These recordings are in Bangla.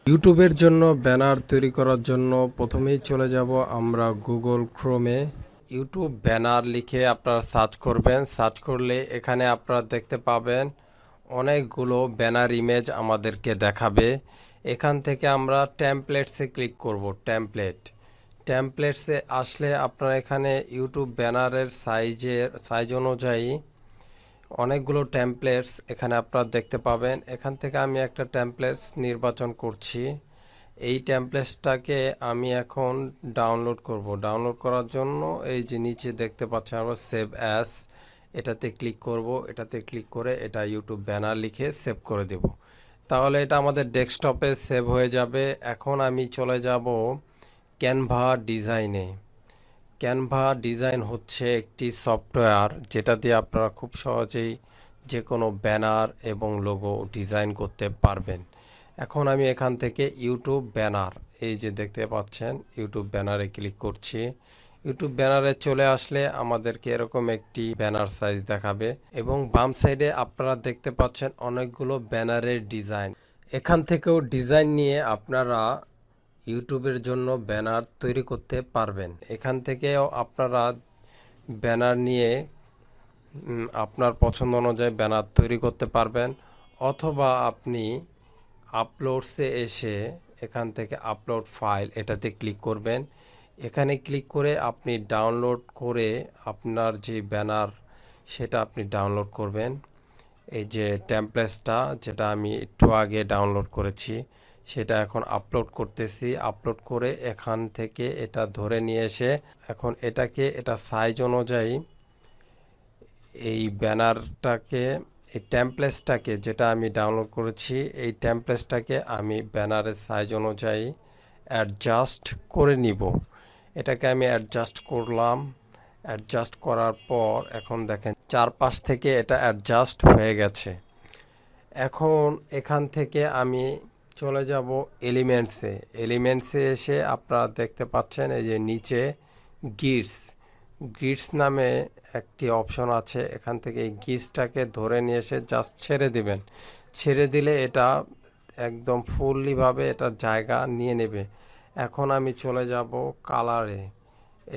ইউটিউবের জন্য ব্যানার তৈরি করার জন্য প্রথমেই চলে যাব আমরা গুগল ক্রোমে। ইউটিউব ব্যানার লিখে আপনারা সার্চ করবেন। সার্চ করলে এখানে আপনারা দেখতে পাবেন অনেকগুলো ব্যানার ইমেজ আমাদেরকে দেখাবে। এখান থেকে আমরা টেমপ্লেটসে ক্লিক করব। টেমপ্লেটসে আসলে আপনারা এখানে ইউটিউব ব্যানারের সাইজ অনুযায়ী অনেকগুলো টেমপ্লেটস এখানে আপনারা দেখতে পাবেন। এখান থেকে আমি একটা টেমপ্লেটস নির্বাচন করছি। এই টেমপ্লেটসটাকে আমি এখন ডাউনলোড করব। ডাউনলোড করার জন্য এই যে নিচে দেখতে পাচ্ছেন আমরা সেভ অ্যাজ, এটাতে ক্লিক করব। এটাতে ক্লিক করে এটা ইউটিউব ব্যানার লিখে সেভ করে দেব। তাহলে এটা আমাদের ডেস্কটপে সেভ হয়ে যাবে। এখন আমি চলে যাব ক্যানভা ডিজাইনে। ক্যানভা ডিজাইন হচ্ছে একটি সফটওয়্যার যেটা দিয়ে আপনারা খুব সহজেই যে কোনো ব্যানার এবং লোগো ডিজাইন করতে পারবেন। এখন আমি এখান থেকে ইউটিউব ব্যানার, এই যে দেখতে পাচ্ছেন ইউটিউব ব্যানারে ক্লিক করছি। ইউটিউব ব্যানারে চলে আসলে আমাদেরকে এরকম একটি ব্যানার সাইজ দেখাবে এবং বাম সাইডে আপনারা দেখতে পাচ্ছেন অনেকগুলো ব্যানারের ডিজাইন। এখান থেকেও ডিজাইন নিয়ে আপনারা ইউটিউবের জন্য ব্যানার তৈরি করতে পারবেন। এখান থেকেও আপনারা ব্যানার নিয়ে আপনার পছন্দ অনুযায়ী ব্যানার তৈরি করতে পারবেন, অথবা আপনি আপলোডসে এসে এখান থেকে আপলোড ফাইল, এটাতে ক্লিক করবেন। এখানে ক্লিক করে আপনি ডাউনলোড করে আপনার যে ব্যানার সেটা আপনি ডাউনলোড করবেন। এই যে টেমপ্লেটসটা যেটা আমি একটু আগে ডাউনলোড করেছি সেটা এখন আপলোড করতেছি। আপলোড করে এখান থেকে এটা ধরে নিয়ে এসে এখন এটা সাইজ অনুযায়ী এই ব্যানারটাকে, এই টেমপ্লেটসটাকে যেটা আমি ডাউনলোড করেছি এই টেমপ্লেটসটাকে আমি ব্যানারের সাইজ অনুযায়ী অ্যাডজাস্ট করে নিব। এটাকে আমি অ্যাডজাস্ট করলাম। অ্যাডজাস্ট করার পর এখন দেখেন চারপাশ থেকে এটা অ্যাডজাস্ট হয়ে গেছে। এখন এখান থেকে আমি চলে যাব এলিমেন্টসে এসে আপনারা দেখতে পাচ্ছেন এই যে নিচে গিটস নামে একটি অপশন আছে। এখান থেকে এই গিটসটাকে ধরে নিয়ে এসে জাস্ট ছেড়ে দিবেন। ছেড়ে দিলে এটা একদম ফুললিভাবে এটার জায়গা নিয়ে নেবে। এখন আমি চলে যাব কালারে।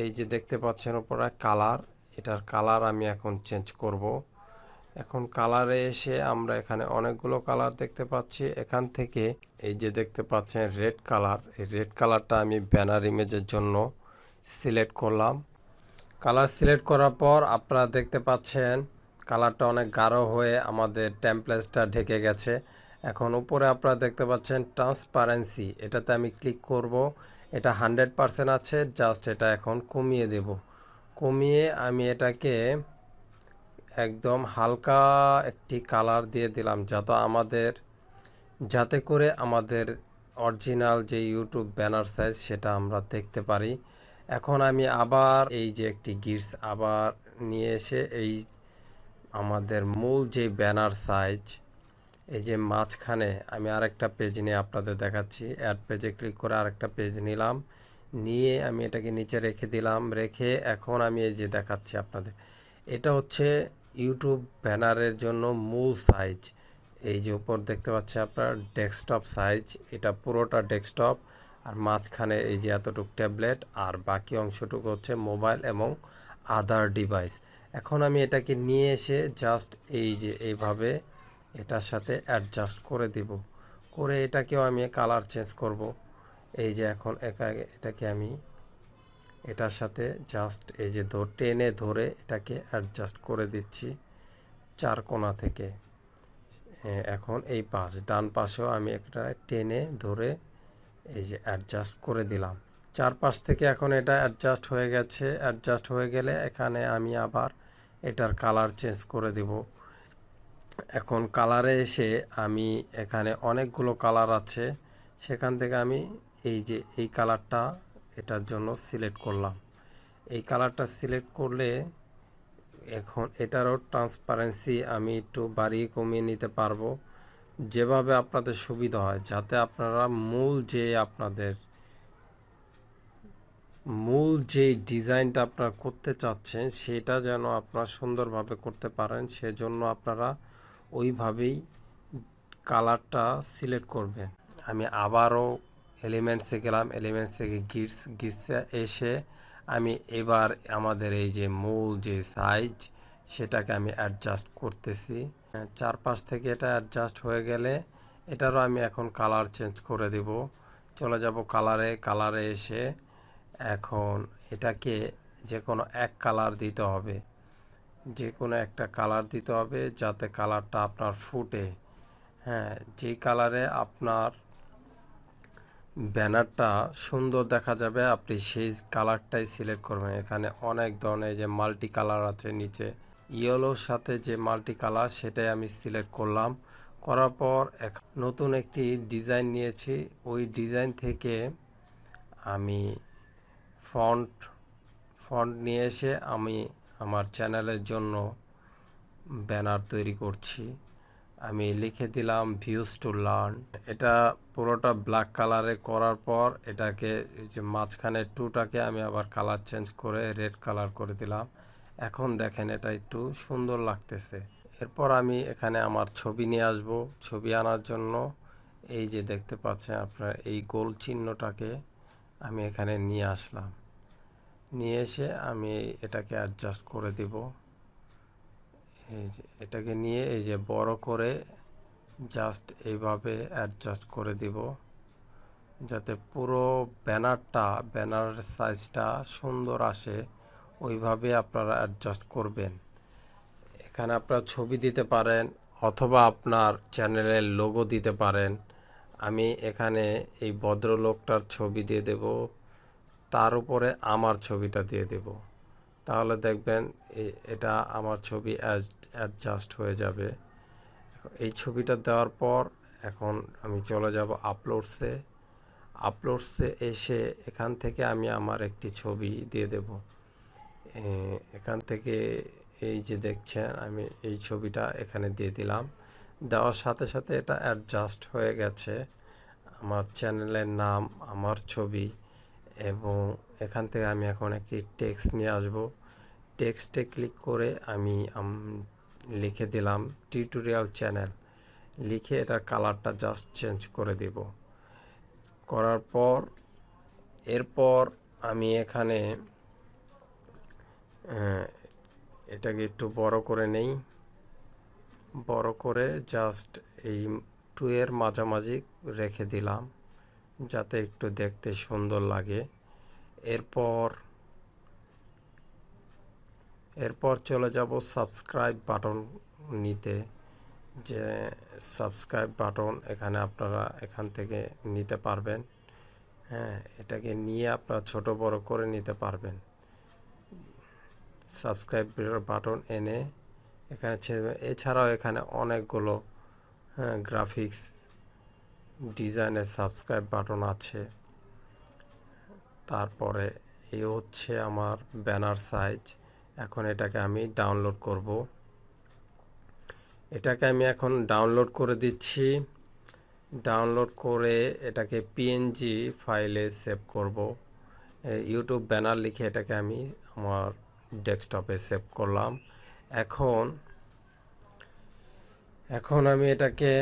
এই যে দেখতে পাচ্ছেন উপরে কালার, এটার কালার আমি এখন চেঞ্জ করব। এখন কালারে এসে আমরা এখানে অনেকগুলো কালার দেখতে পাচ্ছি। এখান থেকে এই যে দেখতে পাচ্ছেন রেড কালার, এই রেড কালারটা আমি ব্যানার ইমেজের জন্য সিলেক্ট করলাম। কালার সিলেক্ট করার পর আপনারা দেখতে পাচ্ছেন কালারটা অনেক গাঢ় হয়ে আমাদের টেমপ্লেটসটা ঢেকে গেছে। এখন উপরে আপনারা দেখতে পাচ্ছেন ট্রান্সপারেন্সি, এটাতে আমি ক্লিক করব। এটা 100% আছে, জাস্ট এটা এখন কমিয়ে দেব। কমিয়ে আমি এটাকে একদম হালকা একটি কালার দিয়ে দিলাম যাতে করে আমাদের অরিজিনাল যে ইউটিউব ব্যানার সাইজ সেটা আমরা দেখতে পারি। এখন আমি আবার এই যে একটি গিটস আবার নিয়ে এসে এই আমাদের মূল যে ব্যানার সাইজ, এই যে মাঝখানে আমি আরেকটা পেজ নিয়ে আপনাদের দেখাচ্ছি। অ্যাড পেজে ক্লিক করে আরেকটা পেজ নিলাম, নিয়ে আমি এটাকে নিচে রেখে দিলাম। রেখে এখন আমি এই যে দেখাচ্ছি আপনাদের, এটা হচ্ছে ইউটিউব ব্যানারের জন্য মূল সাইজ। এই যে উপর দেখতে পাচ্ছেন আপনার ডেস্কটপ সাইজ, এটা পুরোটা ডেস্কটপ, আর মাঝখানে এই যে এতটুকু ট্যাবলেট, আর বাকি অংশটুকু হচ্ছে মোবাইল এবং আদার ডিভাইস। এখন আমি এটাকে নিয়ে এসে জাস্ট এই যে এইভাবে এটার সাথে অ্যাডজাস্ট করে দিব। করে এটাকেও আমি কালার চেঞ্জ করব। এই যে এখন এটাকে আমি এটার সাথে জাস্ট এই যে টেনে ধরে এটাকে অ্যাডজাস্ট করে দিচ্ছি চার কোণা থেকে। এখন এই ডান পাশেও আমি একটা টেনে ধরে এই যে অ্যাডজাস্ট করে দিলাম। চারপাশ থেকে এখন এটা অ্যাডজাস্ট হয়ে গেছে। অ্যাডজাস্ট হয়ে গেলে এখানে আমি আবার এটার কালার চেঞ্জ করে দেব। এখন কালারে এসে আমি এখানে অনেকগুলো কালার আছে, সেখান থেকে আমি এই যে এই কালারটা এটার জন্য সিলেক্ট করলাম। এই কালারটা সিলেক্ট করলে এখন এটারও ট্রান্সপারেন্সি আমি একটু বাড়িয়ে কমিয়ে নিতে পারবো, যেভাবে আপনাদের সুবিধা হয়, যাতে আপনারা মূল যে ডিজাইনটা আপনারা করতে চাচ্ছেন সেটা যেন আপনারা সুন্দরভাবে করতে পারেন। সেজন্য আপনারা ওইভাবেই কালারটা সিলেক্ট করবেন। আমি আবারও এলিমেন্টসে গেলাম, এলিমেন্টস থেকে গিটসে এসে আমি এবার আমাদের এই যে মূল যে সাইজ সেটাকে আমি অ্যাডজাস্ট করতেছি। চারপাশ থেকে এটা অ্যাডজাস্ট হয়ে গেলে এটারও আমি এখন কালার চেঞ্জ করে দেব। চলে যাব কালারে এসে এখন এটাকে যে কোনো এক কালার দিতে হবে, যে কোনো একটা কালার দিতে হবে যাতে কালারটা আপনার ফুটে। হ্যাঁ, যেই কালারে আপনার ব্যানারটা সুন্দর দেখা যাবে আপনি সেই কালারটাই সিলেক্ট করবেন। এখানে অনেক ধরনের যে মাল্টি কালার আছে, নিচে ইয়েলোর সাথে যে মাল্টি কালার সেটাই আমি সিলেক্ট করলাম। করার পর নতুন একটি ডিজাইন নিয়েছি, ওই ডিজাইন থেকে আমি ফন্ট নিয়ে এসে আমি আমার চ্যানেলের জন্য ব্যানার তৈরি করছি। আমি লিখে দিলাম Views2Learn। এটা পুরোটা ব্ল্যাক কালারে করার পর এটাকে যে মাঝখানে টুটাকে আমি আবার কালার চেঞ্জ করে রেড কালার করে দিলাম। এখন দেখেন এটা একটু সুন্দর লাগতেছে। এরপর আমি এখানে আমার ছবি নিয়ে আসব। ছবি আনার জন্য এই যে দেখতে পাচ্ছেন আপনার এই গোল চিহ্নটাকে আমি এখানে নিয়ে আসলাম। নিয়ে এসে আমি এটাকে অ্যাডজাস্ট করে দিব। এই যে এটাকে নিয়ে এই যে বড় করে জাস্ট এইভাবে অ্যাডজাস্ট করে দিব যাতে পুরো ব্যানার সাইজটা সুন্দর আসে। ওইভাবে আপনারা অ্যাডজাস্ট করবেন। এখানে আপনারা ছবি দিতে পারেন অথবা আপনার চ্যানেলের লোগো দিতে পারেন। আমি এখানে এই ভদ্রলোকটার ছবি দিয়ে দেব, তার উপরে আমার ছবিটা দিয়ে দেব। তাহলে দেখবেন এটা আমার ছবি অ্যাডজাস্ট হয়ে যাবে। এই ছবিটা দেওয়ার পর এখন আমি চলে যাব আপলোডসে এসে এখান থেকে আমি আমার একটি ছবি দিয়ে দেব। এখান থেকে এই যে দেখছেন আমি এই ছবিটা এখানে দিয়ে দিলাম। দেওয়ার সাথে সাথে এটা অ্যাডজাস্ট হয়ে গেছে। আমার চ্যানেলের নাম, আমার ছবি, এবং এখান থেকে আমি এখন একটি টেক্সট নিয়ে আসব। টেক্সটে ক্লিক করে আমি লিখে দিলাম টিউটোরিয়াল চ্যানেল। লিখে এটার কালারটা জাস্ট চেঞ্জ করে দেব। করার পর এরপর আমি এখানে এটাকে একটু বড় করে নেই। বড় করে জাস্ট এই 2 এর মাঝামাঝি রেখে দিলাম যাতে একটু দেখতে সুন্দর লাগে। এরপর চলে যাব সাবস্ক্রাইব বাটন নিতে। যে সাবস্ক্রাইব বাটন এখানে আপনারা এখান থেকে নিতে পারবেন। হ্যাঁ, এটাকে নিয়ে আপনারা ছোট বড় করে নিতে পারবেন। সাবস্ক্রাইব বাটন এনে এখানে এছাড়াও এখানে অনেকগুলো গ্রাফিক্স ডিজাইনের সাবস্ক্রাইব বাটন আছে। তারপরে এই হচ্ছে আমার ব্যানার সাইজ। এখন এটাকে আমি ডাউনলোড করব। এটাকে আমি এখন ডাউনলোড করে দিচ্ছি। ডাউনলোড করে এটাকে পিএনজি ফাইলে সেভ করব। ইউটিউব ব্যানার লিখে এটাকে আমি আমার ডেস্কটপে সেভ করলাম। এখন আমি এটাকে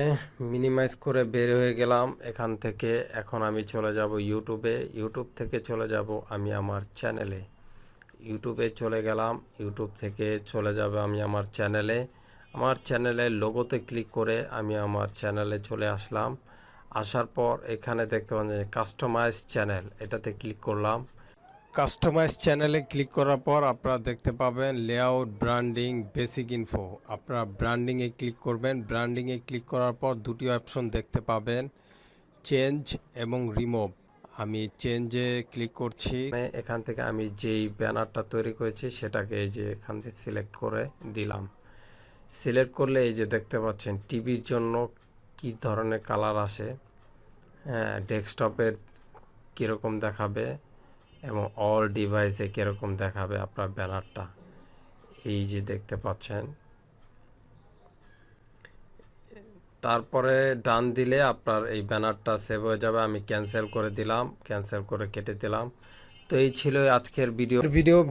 মিনিমাইজ করে বের হয়ে গেলাম এখান থেকে। এখন আমি চলে যাব ইউটিউবে। ইউটিউব থেকে চলে যাব আমি আমার চ্যানেলে। ইউটিউবে চলে গেলাম। ইউটিউব থেকে চলে যাব আমি আমার চ্যানেলে। আমার চ্যানেলের লোগোতে ক্লিক করে আমি আমার চ্যানেলে চলে আসলাম। আসার পর এখানে দেখতে পাচ্ছেন কাস্টমাইজ চ্যানেল, এটাতে ক্লিক করলাম। কাস্টমাইজ চ্যানেলে ক্লিক করার পর আপনারা দেখতে পাবেন লেআউট, ব্র্যান্ডিং, বেসিক ইনফো। আপনারা ব্র্যান্ডিংয়ে ক্লিক করবেন। ব্র্যান্ডিংয়ে ক্লিক করার পর দুটি অপশন দেখতে পাবেন, চেঞ্জ এবং রিমুভ। আমি চেঞ্জে ক্লিক করছি। এখান থেকে আমি যেই ব্যানারটা তৈরি করেছি সেটাকে এই যে এখান থেকে সিলেক্ট করে দিলাম। সিলেক্ট করলে এই যে দেখতে পাচ্ছেন টিভির জন্য কি ধরনের কালার আসে, হ্যাঁ, ডেস্কটপের কীরকম দেখাবে এবং অল ডিভাইসে কীরকম দেখাবে আপনার ব্যানারটা, এই যে দেখতে পাচ্ছেন। তারপরে ডান দিলে আপনার এই ব্যানারটা সেভ হয়ে যাবে। আমি ক্যান্সেল করে দিলাম, ক্যান্সেল করে কেটে দিলাম। তো এই ছিল আজকের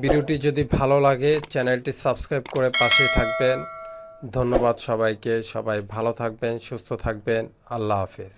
ভিডিওটি যদি ভালো লাগে চ্যানেলটি সাবস্ক্রাইব করে পাশে থাকবেন। ধন্যবাদ সবাইকে। সবাই ভালো থাকবেন, সুস্থ থাকবেন। আল্লাহ হাফেজ।